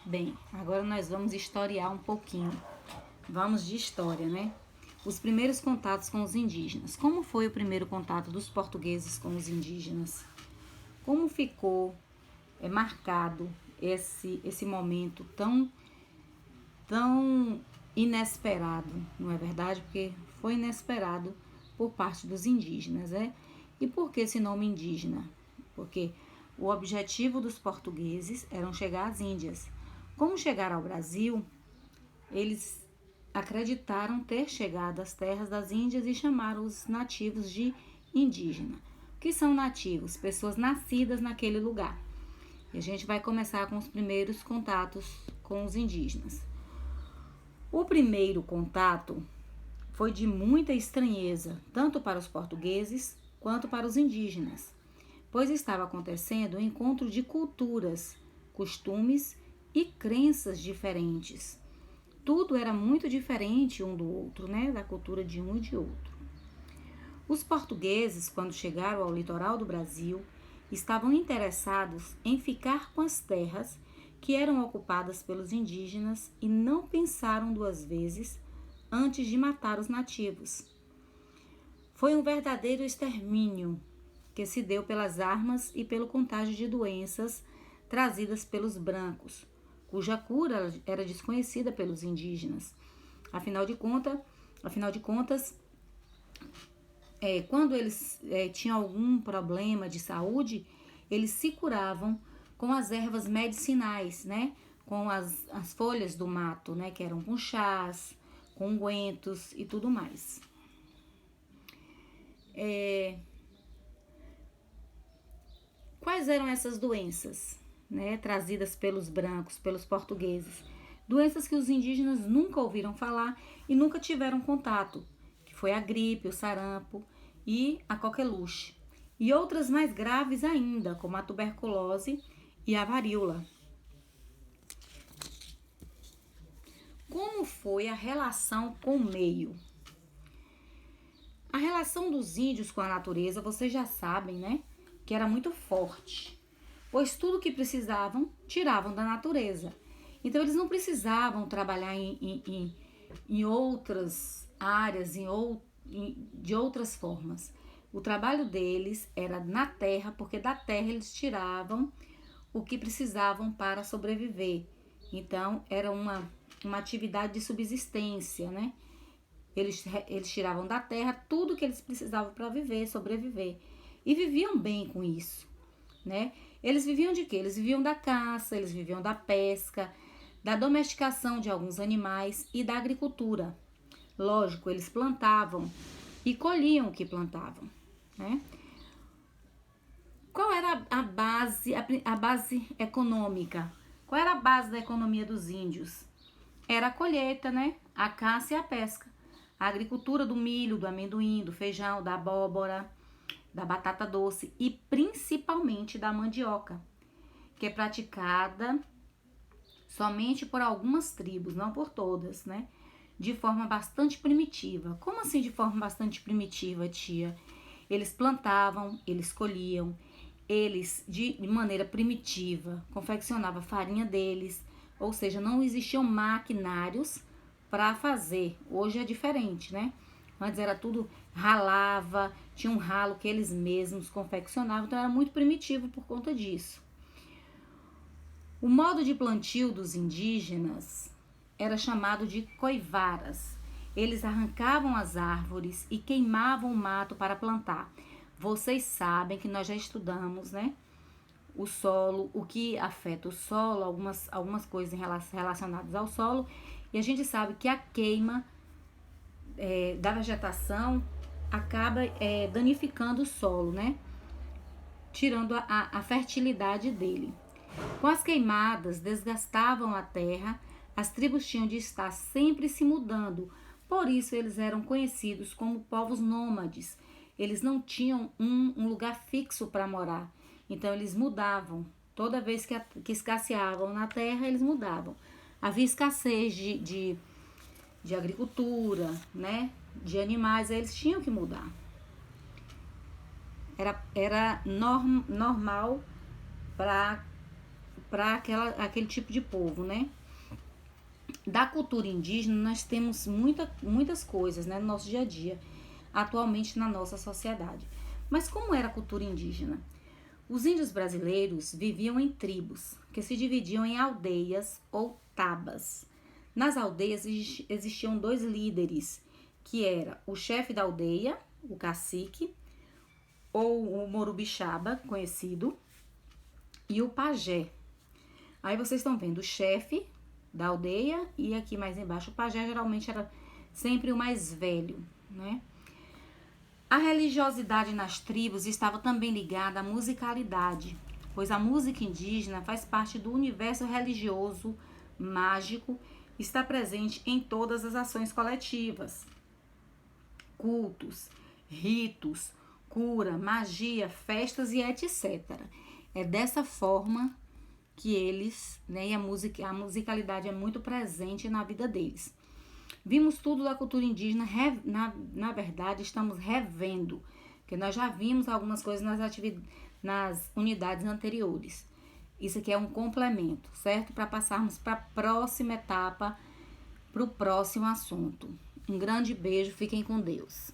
Bem, agora nós vamos historiar um pouquinho. Vamos de história, né? Os primeiros contatos com os indígenas. Como foi o primeiro contato dos portugueses com os indígenas? Como ficou marcado esse momento tão inesperado, não é verdade? Porque foi inesperado por parte dos indígenas, né? E por que esse nome indígena? Porque o objetivo dos portugueses era chegar às Índias. Como chegaram ao Brasil, eles acreditaram ter chegado às terras das Índias e chamaram os nativos de indígena. O que são nativos? Pessoas nascidas naquele lugar. E a gente vai começar com os primeiros contatos com os indígenas. O primeiro contato foi de muita estranheza, tanto para os portugueses quanto para os indígenas, pois estava acontecendo um encontro de culturas, costumes e crenças diferentes. Tudo era muito diferente um do outro, né? Da cultura de um e de outro. Os portugueses, quando chegaram ao litoral do Brasil, estavam interessados em ficar com as terras que eram ocupadas pelos indígenas e não pensaram duas vezes antes de matar os nativos. Foi um verdadeiro extermínio que se deu pelas armas e pelo contágio de doenças trazidas pelos brancos, cuja cura era desconhecida pelos indígenas. Afinal de contas, quando eles tinham algum problema de saúde, eles se curavam com as ervas medicinais, né? Com as folhas do mato, né? Que eram com chás, com ungüentos e tudo mais. Quais eram essas doenças, né? Trazidas pelos brancos, pelos portugueses? Doenças que os indígenas nunca ouviram falar e nunca tiveram contato, que foi a gripe, o sarampo e a coqueluche. E outras mais graves ainda, como a tuberculose e a varíola. Como foi a relação com o meio? A relação dos índios com a natureza, vocês já sabem, né? Que era muito forte, pois tudo que precisavam, tiravam da natureza. Então, eles não precisavam trabalhar em outras áreas, de outras formas. O trabalho deles era na terra, porque da terra eles tiravam o que precisavam para sobreviver. Então, era uma atividade de subsistência, né? Eles tiravam da terra tudo que eles precisavam para viver, sobreviver. E viviam bem com isso, né? Eles viviam de quê? Eles viviam da caça, eles viviam da pesca, da domesticação de alguns animais e da agricultura. Lógico, eles plantavam e colhiam o que plantavam, né? Qual era a base econômica? Qual era a base da economia dos índios? Era a colheita, né? A caça e a pesca. A agricultura do milho, do amendoim, do feijão, da abóbora, da batata doce e principalmente da mandioca, que é praticada somente por algumas tribos, não por todas, né? De forma bastante primitiva. Como assim de forma bastante primitiva, tia? Eles plantavam, eles colhiam, eles de maneira primitiva confeccionavam a farinha deles, ou seja, não existiam maquinários para fazer. Hoje é diferente, né? Antes era tudo ralava, tinha um ralo que eles mesmos confeccionavam, então era muito primitivo por conta disso. O modo de plantio dos indígenas era chamado de coivaras. Eles arrancavam as árvores e queimavam o mato para plantar. Vocês sabem que nós já estudamos, né? O solo, o que afeta o solo, algumas coisas relacionadas ao solo. E a gente sabe que a queima da vegetação acaba danificando o solo, né? Tirando a fertilidade dele. Com as queimadas, desgastavam a terra, as tribos tinham de estar sempre se mudando, por isso eles eram conhecidos como povos nômades. Eles não tinham um lugar fixo para morar, então eles mudavam. Toda vez que escasseavam na terra, eles mudavam. Havia escassez de agricultura, né? De animais, aí eles tinham que mudar. Era normal para para aquele tipo de povo, né? Da cultura indígena, nós temos muitas coisas, né, no nosso dia a dia, atualmente na nossa sociedade. Mas como era a cultura indígena? Os índios brasileiros viviam em tribos, que se dividiam em aldeias ou tabas. Nas aldeias existiam 2 líderes, que era o chefe da aldeia, o cacique, ou o morubixaba, conhecido, e o pajé. Aí vocês estão vendo o chefe da aldeia e aqui mais embaixo o pajé geralmente era sempre o mais velho, né? A religiosidade nas tribos estava também ligada à musicalidade, pois a música indígena faz parte do universo religioso, mágico, está presente em todas as ações coletivas, cultos, ritos, cura, magia, festas e etc. É dessa forma que eles, né, e a musicalidade é muito presente na vida deles. Vimos tudo da cultura indígena, na verdade estamos revendo, porque nós já vimos algumas coisas nas unidades anteriores. Isso aqui é um complemento, certo? Para passarmos para a próxima etapa, para o próximo assunto. Um grande beijo, fiquem com Deus.